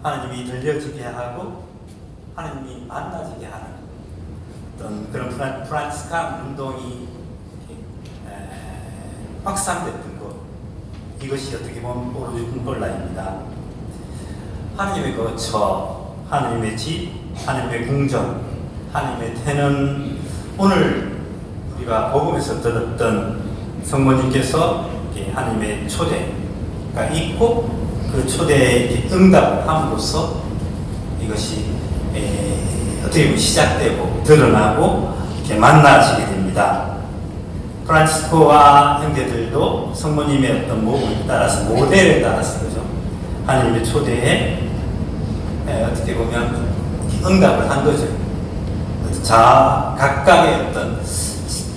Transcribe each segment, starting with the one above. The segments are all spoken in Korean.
하나님이 들려지게 하고 하나님이 만나지게 하는 어떤 그런 프란치스칸 운동이 확산됐던 것, 이것이 어떻게 보면 오르준폴라입니다. 하나님의 거처, 하나님의 집, 하나님의 궁전, 하나님의 태는 오늘 우리가 복음에서 들었던 성모님께서 하나님의 초대가 있고 그 초대에 응답함으로써 이것이 어떻게 보면 시작되고 드러나고 이렇게 만나지게 됩니다. 프란치스코와 형제들도 성모님의 어떤 모범을 따라서 모델에 따라서 그죠? 하나님의 초대에 어떻게 보면 응답을 한 거죠.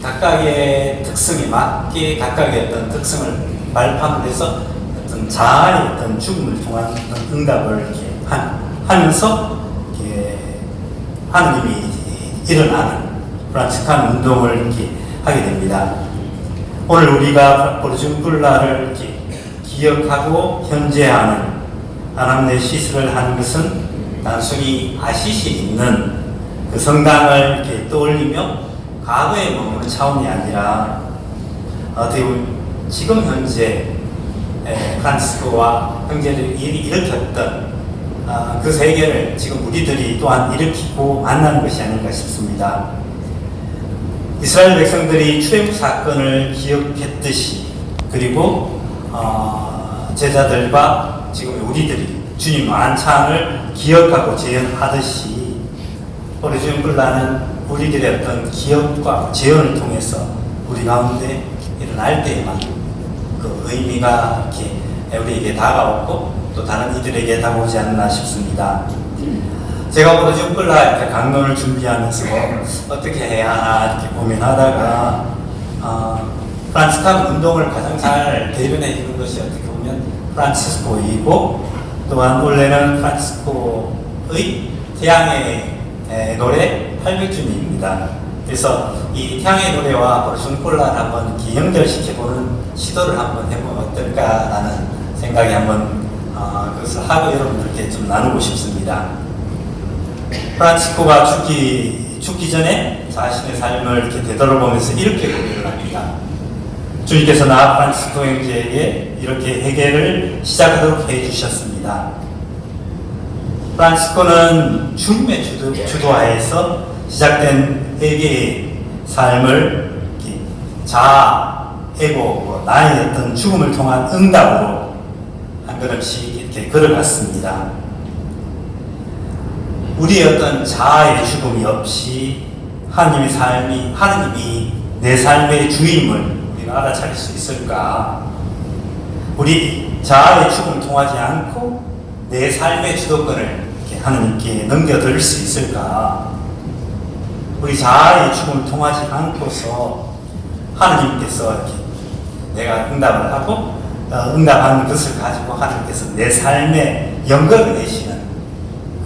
각각의 특성에 맞게 각각의 어떤 특성을 발판을 해서 어떤 자아의 어떤 죽음을 통한 어떤 응답을 이렇게 하면서 이렇게 하느님이 일어나는 프란치스칸 운동을 이렇게 하게 됩니다. 오늘 우리가 오르준폴라를 이렇게 기억하고 현재하는 아남네시스를 하는 것은 단순히 아시시 있는 그 성당을 이렇게 떠올리며 과거에 머무는 차원이 아니라 어떻게 보면 지금 현재 프란치스코와 형제들이 일으켰던 그 세계를 지금 우리들이 또한 일으키고 만나는 것이 아닌가 싶습니다. 이스라엘 백성들이 출애굽 사건을 기억했듯이 그리고 제자들과 지금 우리들이 주님 만찬을 기억하고 재현하듯이 오르준폴라는 우리들의 어떤 기억과 재현을 통해서 우리 가운데 일어날 때에만 그 의미가 이렇게 우리에게 다가오고 또 다른 이들에게 다가오지 않나 싶습니다. 제가 오르준폴라 이렇게 강론을 준비하면서 어떻게 해야 하나 이렇게 고민하다가 프란치스칸 운동을 가장 잘 대변해 주는 것이 어떻게 보면 프란치스코이고 또한 원래는 프란치스코의 태양의 노래 800주년입니다. 그래서 이 태양의 노래와 오르준폴라를 한번 이렇게 연결시켜보는 시도를 한번 해보면 어떨까라는 생각이 한번 그것을 하고 여러분들께 좀 나누고 싶습니다. 프란치스코가 죽기 전에 자신의 삶을 이렇게 되돌아보면서 이렇게 고백을 합니다. 주님께서 나 프란치스코 형제에게 이렇게 회개를 시작하도록 해주셨습니다. 프란치스코는 주님의 주도하에서 시작된 회개의 삶을 자아, 에고, 나의 어떤 죽음을 통한 응답으로 한 걸음씩 이렇게 걸어갔습니다. 우리의 어떤 자아의 죽음이 없이 하나님이 내 삶의 주임을 우리가 알아차릴 수 있을까? 우리 자아의 죽음을 통하지 않고 내 삶의 주도권을 이렇게 하나님께 넘겨드릴 수 있을까? 우리 자아의 죽음을 통하지 않고서 하나님께서 이렇게 내가 응답을 하고 응답하는 것을 가지고 하나님께서 내 삶에 영광을 내시는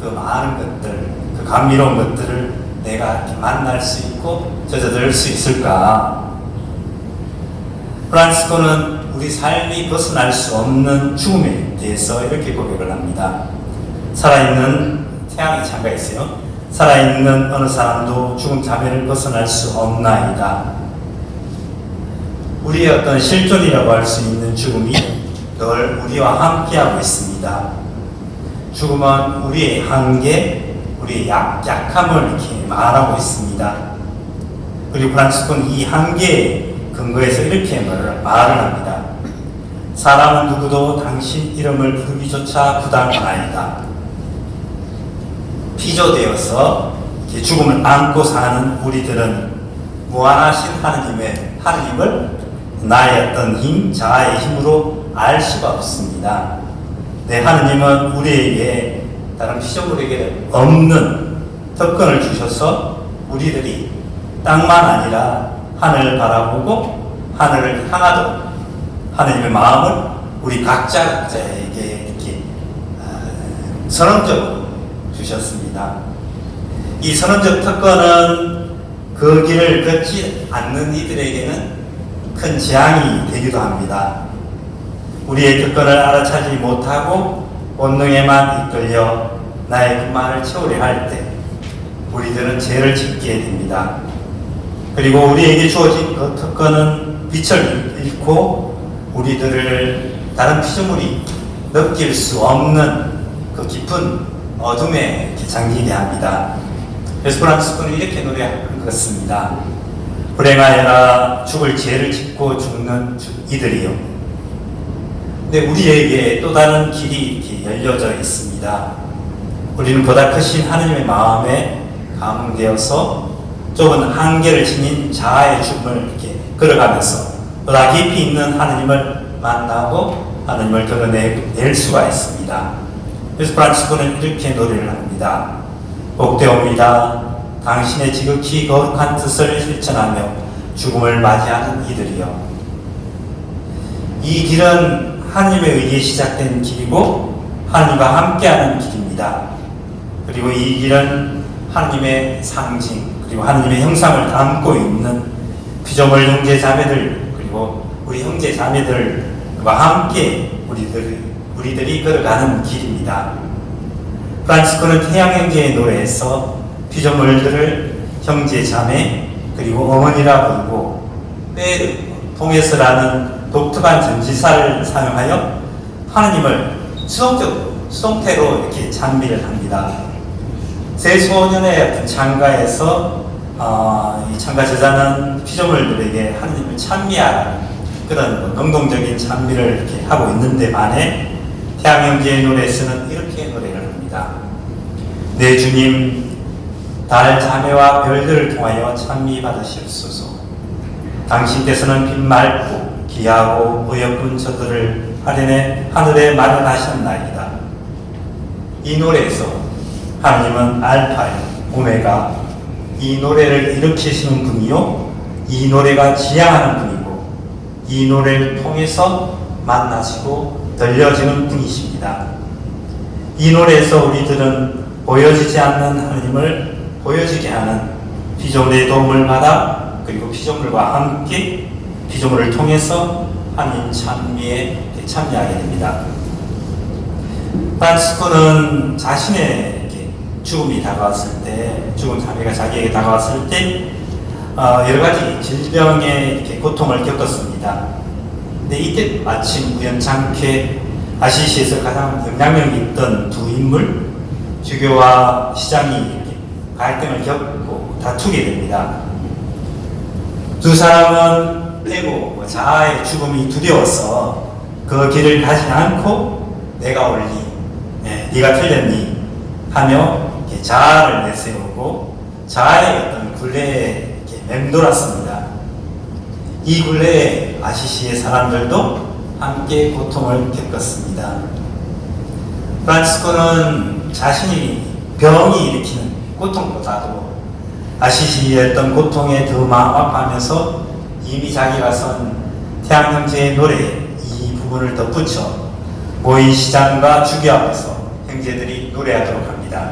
그 많은 것들, 그 감미로운 것들을 내가 이렇게 만날 수 있고 젖어들 수 있을까? 프란치스코는 우리 삶이 벗어날 수 없는 죽음에 대해서 이렇게 고백을 합니다. 살아있는 태양이 잠가 있어요. 살아있는 어느 사람도 죽은 자매를 벗어날 수 없나이다. 우리의 어떤 실존이라고 할 수 있는 죽음이 늘 우리와 함께하고 있습니다. 죽음은 우리의 한계, 우리의 약함을 이렇게 말하고 있습니다. 그리고 프란치스코는 이 한계에 근거해서 이렇게 말을 합니다. 사람은 누구도 당신 이름을 부르기조차 부담하나이다. 피조되어서 죽음을 안고 사는 우리들은 무한하신 하나님을 나의 어떤 힘, 자아의 힘으로 알 수가 없습니다. 네, 하느님은 우리에게 다른 피조물에게 없는 특권을 주셔서 우리들이 땅만 아니라 하늘을 바라보고 하늘을 향하도록 하느님의 마음을 우리 각자에게 이렇게 선언적으로 주셨습니다. 이 선언적 특권은 그 길을 걷지 않는 이들에게는 큰 재앙이 되기도 합니다. 우리의 특권을 알아차지 못하고 본능에만 이끌려 나의 그만을 채우려 할 때 우리들은 죄를 짓게 됩니다. 그리고 우리에게 주어진 그 특권은 빛을 잃고 우리들을 다른 피조물이 느낄 수 없는 그 깊은 어둠에 잠기게 합니다. 그래서 프란치스코는 이렇게 노래한 것입니다. 불행하여라 죽을 죄를 짓고 죽는 이들이요. 근데 우리에게 또 다른 길이 이렇게 열려져 있습니다. 우리는 보다 크신 하느님의 마음에 감흥되어서 좁은 한계를 지닌 자아의 죽음을 이렇게 걸어가면서 보다 깊이 있는 하느님을 만나고 하느님을 드러낼 수가 있습니다. 그래서 프란치스코는 이렇게 노래를 합니다. 복되옵니다. 당신의 지극히 거룩한 뜻을 실천하며 죽음을 맞이하는 이들이여. 이 길은 하나님에 의해 시작된 길이고 하나님과 함께하는 길입니다. 그리고 이 길은 하나님의 상징 그리고 하나님의 형상을 담고 있는 피조물 형제 자매들 그리고 우리 형제 자매들과 함께 우리들이 걸어가는 길입니다. 프란치스코는 태양 형제의 노래에서 피조물들을 형제 자매 그리고 어머니라 부르고 페르 통해서라는 독특한 전지사를 사용하여 하나님을 수동태로 이렇게 찬미를 합니다. 새 소년의 어떤 창가에서 이 창가 제자는 피조물들에게 하나님을 찬미하라는 그런 능동적인 찬미를 이렇게 하고 있는데 반해 태양 형제의 노래에서는 이렇게 노래를 합니다. 내 주님, 달 자매와 별들을 통하여 찬미 받으시옵소서. 당신께서는 빛 맑고 귀하고 어여쁜 저들을 하늘에 마련하셨나이다. 이 노래에서 하나님은 알파요 오메가, 이 노래를 일으키시는 분이요 이 노래가 지향하는 분이고 이 노래를 통해서 만나시고 들려지는 분이십니다. 이 노래에서 우리들은 보여지지 않는 하나님을 보여지게 하는 피조물의 도움을 받아 그리고 피조물과 함께 피조물을 통해서 하나님 찬미에 참여하게 됩니다. 프란치스코는 자신의 죽음이 다가왔을 때, 죽은 자매가 자기에게 다가왔을 때 여러 가지 질병의 이렇게 고통을 겪었습니다. 근데 이때 마침 우연찮게 아시시에서 가장 영향력이 있던 두 인물, 주교와 시장이 갈등을 겪고 다투게 됩니다. 두 사람은 에고, 자아의 죽음이 두려워서 그 길을 가지 않고 내가 옳니, 네가 틀렸니 하며 자아를 내세우고 자아의 어떤 굴레에 맴돌았습니다. 이 굴레에 아시시의 사람들도 함께 고통을 겪었습니다. 프란치스코는 자신이 병이 일으키는 고통보다도 아시시의 어떤 고통에 더 마음 아파하면서 이미 자기가 쓴 태양 형제의 노래에 이 부분을 덧붙여 모인 시장과 주교 앞에서 형제들이 노래하도록 합니다.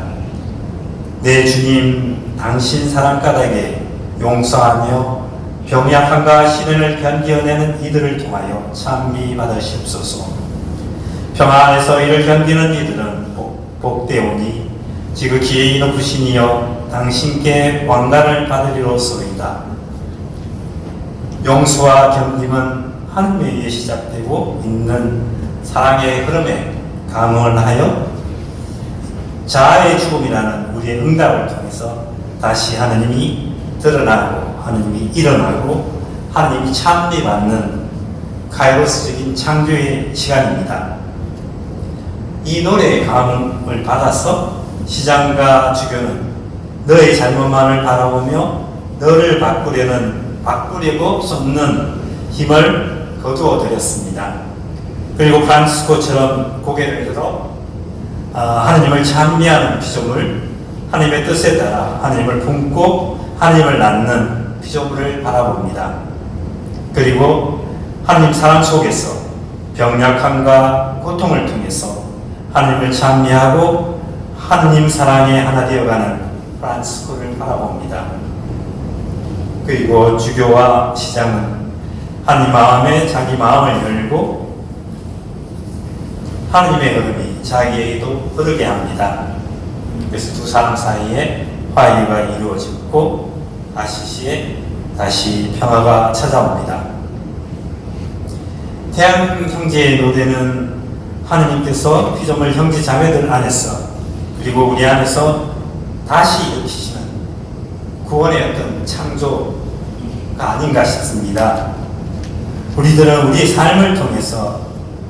내 주님, 당신 사랑가닥에 용서하며 병약함과 시련을 견디어내는 이들을 통하여 찬미 받으시옵소서. 평화 안에서 이를 견디는 이들은 복되오니 지극히 높으신 이여 당신께 왕관을 받으리로소이다. 용서와 견딤은 하나님에 의해 시작되고 있는 사랑의 흐름에 감흥을 하여 자아의 죽음이라는 우리의 응답을 통해서 다시 하나님이 드러나고 하나님이 일어나고 하나님이 찬미받는 카이로스적인 창조의 시간입니다. 이 노래의 감흥을 받아서 시장과 주교는 너의 잘못만을 바라보며 너를 바꾸려고 쏟는 힘을 거두어 드렸습니다. 그리고 프란치스코처럼 고개를 들어 하나님을 찬미하는 피조물, 하나님의 뜻에 따라 하나님을 품고 하나님을 낳는 피조물을 바라봅니다. 그리고 하나님 사랑 속에서 병약함과 고통을 통해서 하나님을 찬미하고 하나님 사랑에 하나 되어가는 프란치스코를 바라봅니다. 그리고 주교와 시장은 하나님 마음에 자기 마음을 열고 하느님의 흐름이 자기에게도 흐르게 합니다. 그래서 두 사람 사이에 화해가 이루어졌고 아시시에 다시 평화가 찾아옵니다. 태양 형제의 노래는 하느님께서 피조물 형제 자매들 안에서 그리고 우리 안에서 다시 일으키시는 구원의 어떤 창조가 아닌가 싶습니다. 우리들은 우리의 삶을 통해서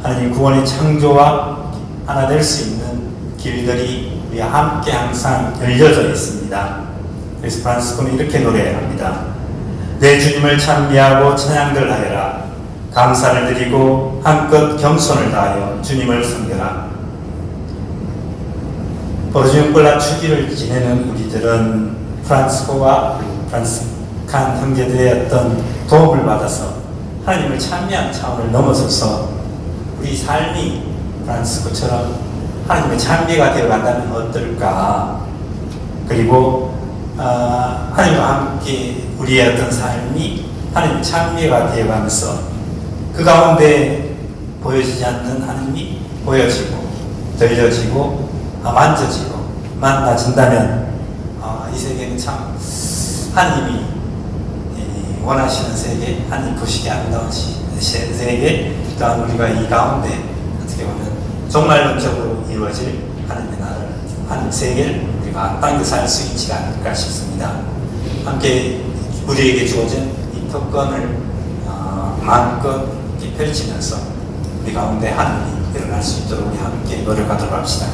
하느님 구원의 창조와 하나 될 수 있는 길들이 우리와 함께 항상 열려져 있습니다. 그래서 프란시스코는 이렇게 노래합니다. 내 주님을 찬미하고 찬양들 하여라. 감사를 드리고 한껏 겸손을 다하여 주님을 섬겨라. 보르주용불라 주기를 지내는 우리들은 프란시스코와 프란시스칸 형제들의 어떤 도움을 받아서 하나님을 찬미하는 차원을 넘어서서 우리 삶이 프란시스코처럼 하나님의 찬미가 되어간다면 어떨까. 그리고 하나님과 함께 우리의 어떤 삶이 하나님의 찬미가 되어가면서 그 가운데 보여지지 않는 하나님이 보여지고 들려지고 만져지고 만나진다면 이 세계는 참 하나님이 원하시는 세계, 하나님 보시기 아름다운 세계, 또한 우리가 이 가운데 어떻게 보면 종말론적으로 이루어질 하나님의 나라를, 하나님 세계를 우리가 땅에 살 수 있지 않을까 싶습니다. 함께 우리에게 주어진 이 특권을 마음껏 펼치면서 우리 가운데 하나님이 일어날 수 있도록 우리 함께 노력하도록 합시다.